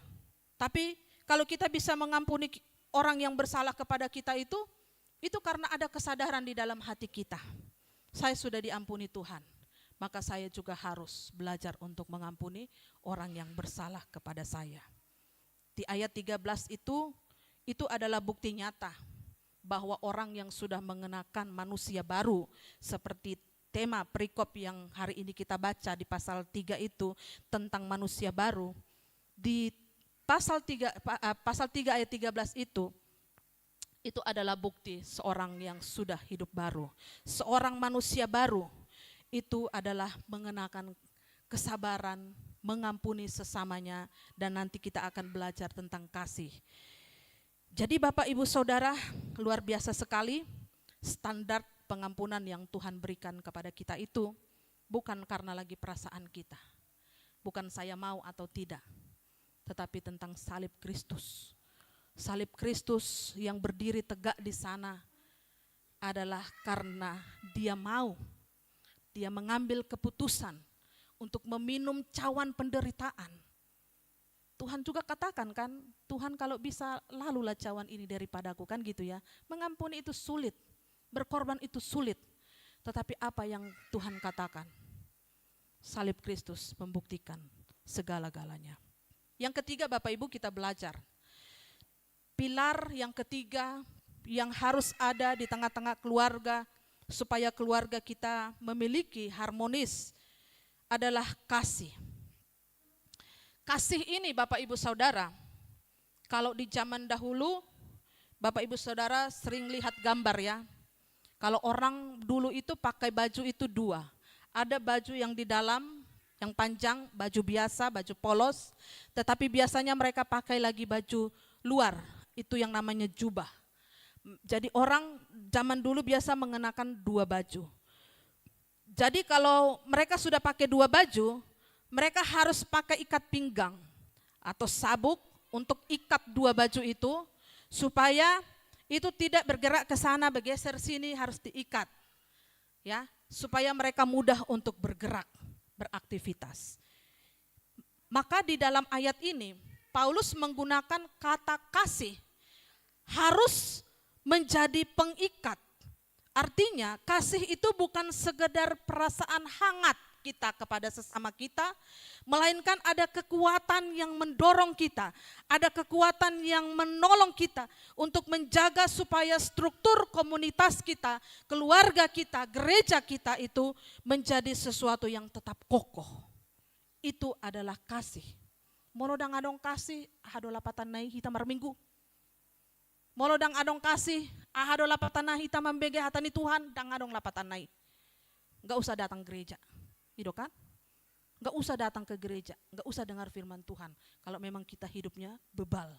Tapi kalau kita bisa mengampuni orang yang bersalah kepada kita itu karena ada kesadaran di dalam hati kita. Saya sudah diampuni Tuhan, maka saya juga harus belajar untuk mengampuni orang yang bersalah kepada saya. Di ayat 13 itu adalah bukti nyata bahwa orang yang sudah mengenakan manusia baru, seperti tema perikop yang hari ini kita baca di pasal 3 itu tentang manusia baru. Di pasal 3 ayat 13 itu adalah bukti seorang yang sudah hidup baru. Seorang manusia baru itu adalah mengenakan kesabaran, mengampuni sesamanya, dan nanti kita akan belajar tentang kasih. Jadi Bapak Ibu Saudara, luar biasa sekali standar pengampunan yang Tuhan berikan kepada kita itu bukan karena lagi perasaan kita. Bukan saya mau atau tidak, tetapi tentang salib Kristus. Salib Kristus yang berdiri tegak di sana adalah karena Dia mau, Dia mengambil keputusan untuk meminum cawan penderitaan. Tuhan juga katakan kan, Tuhan kalau bisa lalulah cawan ini daripadaku, kan gitu ya. Mengampuni itu sulit, berkorban itu sulit. Tetapi apa yang Tuhan katakan? Salib Kristus membuktikan segala-galanya. Yang ketiga Bapak Ibu kita belajar. Pilar yang ketiga yang harus ada di tengah-tengah keluarga supaya keluarga kita memiliki harmonis adalah kasih. Kasih ini Bapak Ibu Saudara, kalau di zaman dahulu Bapak Ibu Saudara sering lihat gambar ya. Kalau orang dulu itu pakai baju itu dua. Ada baju yang di dalam, yang panjang, baju biasa, baju polos. Tetapi biasanya mereka pakai lagi baju luar, itu yang namanya jubah. Jadi orang zaman dulu biasa mengenakan dua baju. Jadi kalau mereka sudah pakai dua baju, mereka harus pakai ikat pinggang atau sabuk untuk ikat dua baju itu supaya itu tidak bergerak ke sana, bergeser sini, harus diikat. Ya, supaya mereka mudah untuk bergerak, beraktivitas. Maka di dalam ayat ini Paulus menggunakan kata kasih harus menjadi pengikat. Artinya kasih itu bukan sekedar perasaan hangat kita kepada sesama kita, melainkan ada kekuatan yang mendorong kita, ada kekuatan yang menolong kita untuk menjaga supaya struktur komunitas kita, keluarga kita, gereja kita itu menjadi sesuatu yang tetap kokoh. Itu adalah kasih. Molodang adong kasih, ahado lapatan nai hitam marminggu. Molodang adong kasih, ahado lapatan nai hitam mambege hatani Tuhan, dang adong lapatan nai. Gak usah datang gereja, gitu kan? Gak usah datang ke gereja, gak usah dengar firman Tuhan. Kalau memang kita hidupnya bebal.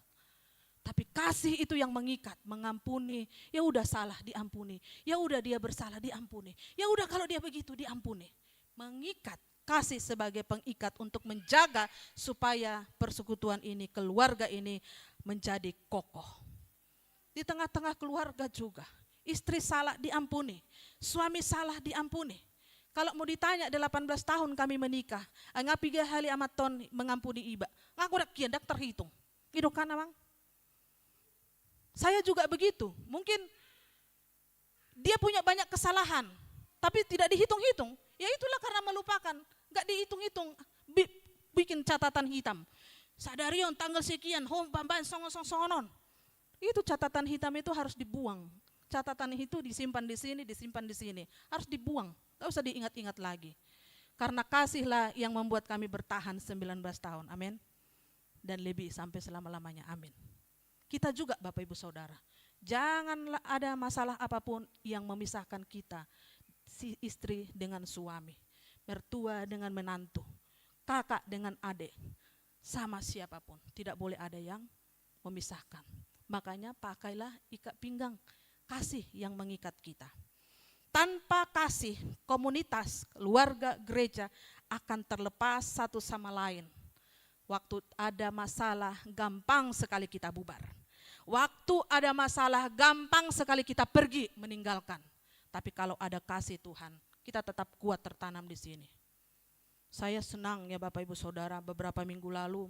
Tapi kasih itu yang mengikat, mengampuni. Ya udah salah diampuni, ya udah dia bersalah diampuni, ya udah kalau dia begitu diampuni. Mengikat, kasih sebagai pengikat untuk menjaga supaya persekutuan ini, keluarga ini menjadi kokoh. Di tengah-tengah keluarga juga, istri salah diampuni, suami salah diampuni. Kalau mau ditanya 18 tahun kami menikah, ngapi ge hali amat ton mengampuni iba. Ngaku dak kiandak terhitung. Gitu kan amang? Saya juga begitu. Mungkin dia punya banyak kesalahan, tapi tidak dihitung-hitung. Ya itulah karena melupakan, enggak dihitung-hitung, bikin catatan hitam. Sadarion tanggal sekian, hom bamban songon-songonon. Itu catatan hitam itu harus dibuang. Catatan itu disimpan di sini, harus dibuang. Gak usah diingat-ingat lagi. Karena kasihlah yang membuat kami bertahan 19 tahun. Amin. Dan lebih sampai selama-lamanya. Amin. Kita juga Bapak Ibu Saudara. Janganlah ada masalah apapun yang memisahkan kita. Si istri dengan suami. Mertua dengan menantu. Kakak dengan adik. Sama siapapun. Tidak boleh ada yang memisahkan. Makanya pakailah ikat pinggang. Kasih yang mengikat kita. Tanpa kasih, komunitas, keluarga, gereja akan terlepas satu sama lain. Waktu ada masalah, gampang sekali kita bubar. Waktu ada masalah, gampang sekali kita pergi meninggalkan. Tapi kalau ada kasih Tuhan, kita tetap kuat tertanam di sini. Saya senang ya Bapak Ibu Saudara, beberapa minggu lalu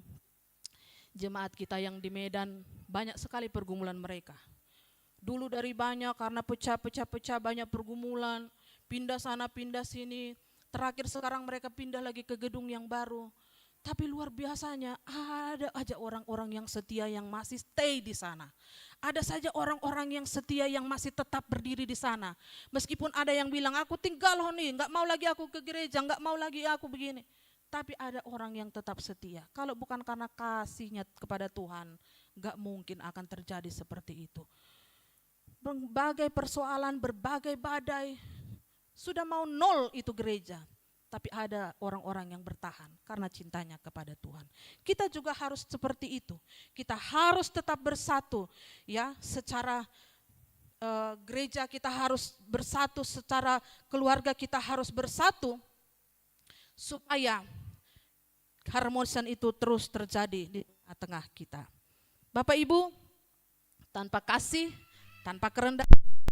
jemaat kita yang di Medan banyak sekali pergumulan mereka. Dulu dari banyak karena pecah banyak pergumulan, pindah sana pindah sini, terakhir sekarang mereka pindah lagi ke gedung yang baru. Tapi luar biasanya ada aja orang-orang yang setia yang masih stay di sana. Ada saja orang-orang yang setia yang masih tetap berdiri di sana. Meskipun ada yang bilang aku tinggal nih, gak mau lagi aku ke gereja, gak mau lagi aku begini. Tapi ada orang yang tetap setia. Kalau bukan karena kasihnya kepada Tuhan, gak mungkin akan terjadi seperti itu. Berbagai persoalan, berbagai badai, sudah mau nol itu gereja. Tapi ada orang-orang yang bertahan karena cintanya kepada Tuhan. Kita juga harus seperti itu. Kita harus tetap bersatu, ya, secara gereja kita harus bersatu, secara keluarga kita harus bersatu, supaya keharmonisan itu terus terjadi di tengah kita. Bapak Ibu, tanpa kasih, tanpa kerendahan,